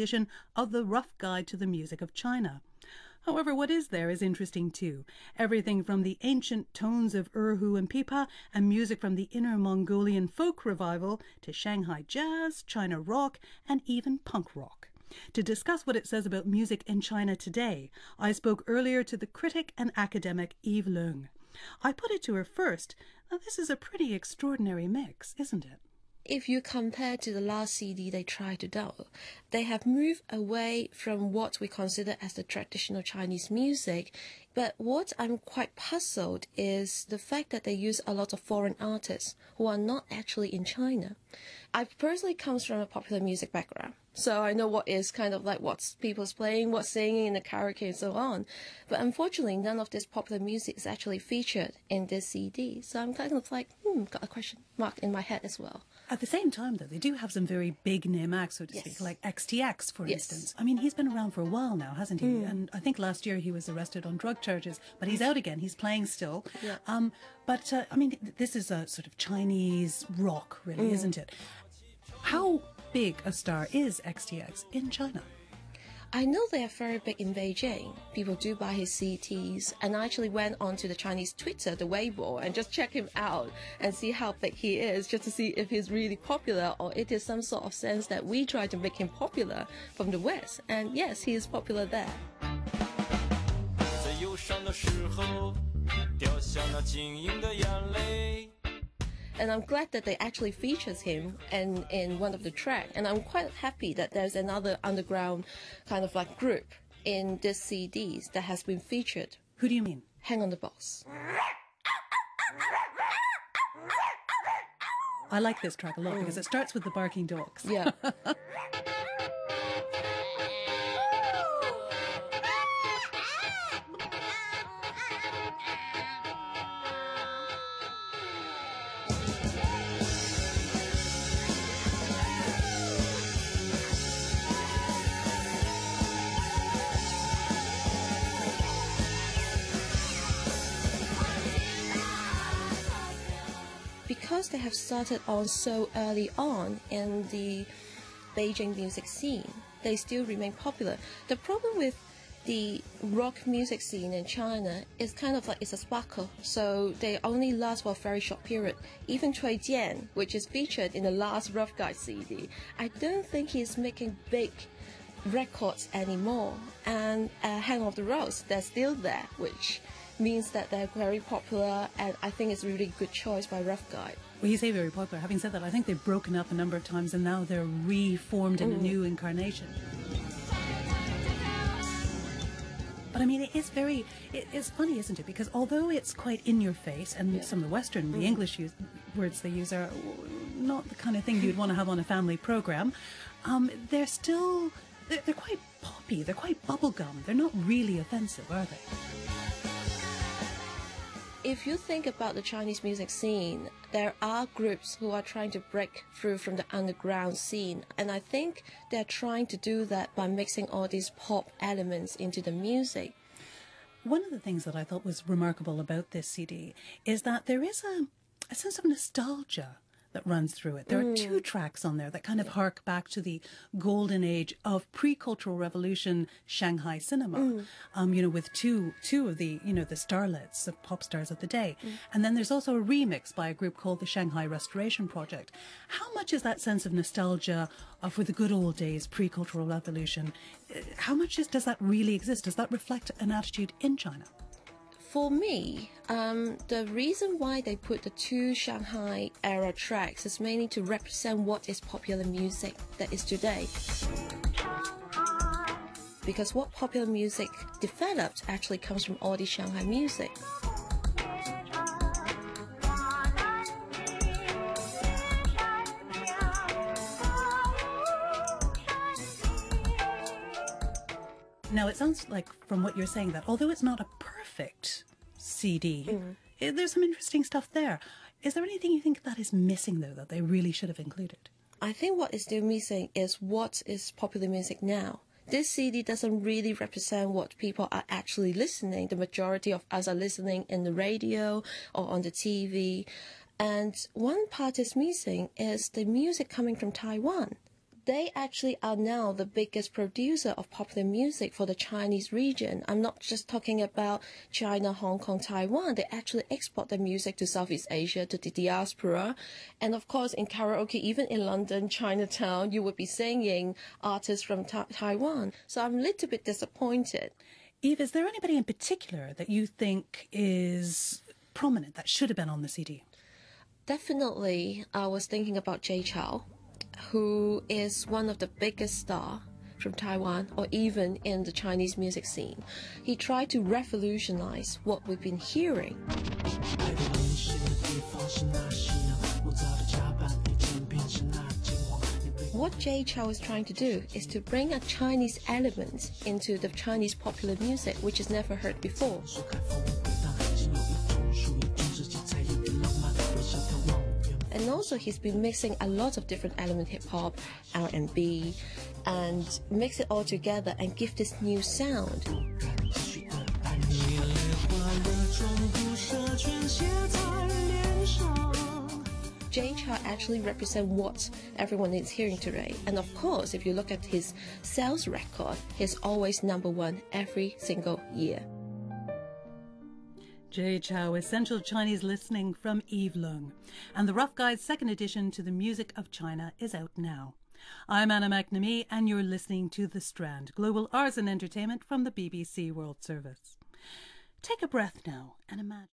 edition of the Rough Guide to the Music of China. However, what is there is interesting too. Everything from the ancient tones of erhu and pipa and music from the Inner Mongolian folk revival to Shanghai jazz, China rock, and even punk rock. To discuss what it says about music in China today, I spoke earlier to the critic and academic Eve Leung. I put it to her first, now this is a pretty extraordinary mix, isn't it? If you compare to the last CD they tried to do, they have moved away from what we consider as the traditional Chinese music. But what I'm quite puzzled is the fact that they use a lot of foreign artists who are not actually in China. I personally comes from a popular music background, so I know what is kind of like what people's playing, what's singing in the karaoke and so on. But unfortunately, none of this popular music is actually featured in this CD. So I'm kind of like, got a question mark in my head as well. At the same time, though, they do have some very big name acts, so to speak, like XTX, for instance. I mean, he's been around for a while now, hasn't he? And I think last year he was arrested on drug charges, but he's out again. He's playing still. Yeah. I mean, this is a sort of Chinese rock, really, isn't it? How big a star is XTX in China? I know they are very big in Beijing. People do buy his CDs, and I actually went onto the Chinese Twitter, the Weibo, and just check him out and see how big he is, just to see if he's really popular or it is some sort of sense that we try to make him popular from the West. And yes, he is popular there. And I'm glad that they actually features him in one of the tracks. And I'm quite happy that there's another underground kind of like group in this CDs that has been featured. Who do you mean? Hang on the Boss. I like this track a lot because it starts with the barking dogs. Yeah. Because they have started on so early on in the Beijing music scene, they still remain popular. The problem with the rock music scene in China is kind of like it's a sparkle, so they only last for a very short period. Even Cui Jian, which is featured in the last Rough Guide CD, I don't think he's making big records anymore. And Hang on the Rose, they're still there, which means that they're very popular, and I think it's a really good choice by Rough Guide. Well, you say very popular. Having said that, I think they've broken up a number of times and now they're reformed in a new incarnation. But I mean, it's funny, isn't it? Because although it's quite in your face, and some of the Western, the English words they use are not the kind of thing you'd want to have on a family program, they're quite poppy, they're quite bubblegum. They're not really offensive, are they? If you think about the Chinese music scene, there are groups who are trying to break through from the underground scene, and I think they're trying to do that by mixing all these pop elements into the music. One of the things that I thought was remarkable about this CD is that there is a sense of nostalgia that runs through it. There are two tracks on there that kind of hark back to the golden age of pre-Cultural Revolution Shanghai cinema, with two of the, the starlets, the pop stars of the day. And then there's also a remix by a group called the Shanghai Restoration Project. How much is that sense of nostalgia for the good old days, pre-Cultural Revolution? How much does that really exist? Does that reflect an attitude in China? For me, the reason why they put the two Shanghai era tracks is mainly to represent what is popular music that is today. Because what popular music developed actually comes from all the Shanghai music. Now, it sounds like, from what you're saying, that although it's not a perfect CD, there's some interesting stuff there. Is there anything you think that is missing, though, that they really should have included? I think what is still missing is what is popular music now. This CD doesn't really represent what people are actually listening. The majority of us are listening in the radio or on the TV. And one part is missing is the music coming from Taiwan. They actually are now the biggest producer of popular music for the Chinese region. I'm not just talking about China, Hong Kong, Taiwan. They actually export their music to Southeast Asia, to the diaspora. And of course, in karaoke, even in London, Chinatown, you would be singing artists from Taiwan. So I'm a little bit disappointed. Eve, is there anybody in particular that you think is prominent that should have been on the CD? Definitely, I was thinking about Jay Chou, who is one of the biggest stars from Taiwan or even in the Chinese music scene. He tried to revolutionize what we've been hearing. What Jay Chou is trying to do is to bring a Chinese element into the Chinese popular music, which is never heard before. And also he's been mixing a lot of different elements, hip-hop, R&B, and mix it all together and give this new sound. Jay Chou actually represents what everyone is hearing today. And of course, if you look at his sales record, he's always #1 every single year. Jay Chou, Essential Chinese Listening from Eve Leung. And the Rough Guide's second edition to the music of China is out now. I'm McNamee, and you're listening to The Strand, global arts and entertainment from the BBC World Service. Take a breath now and imagine.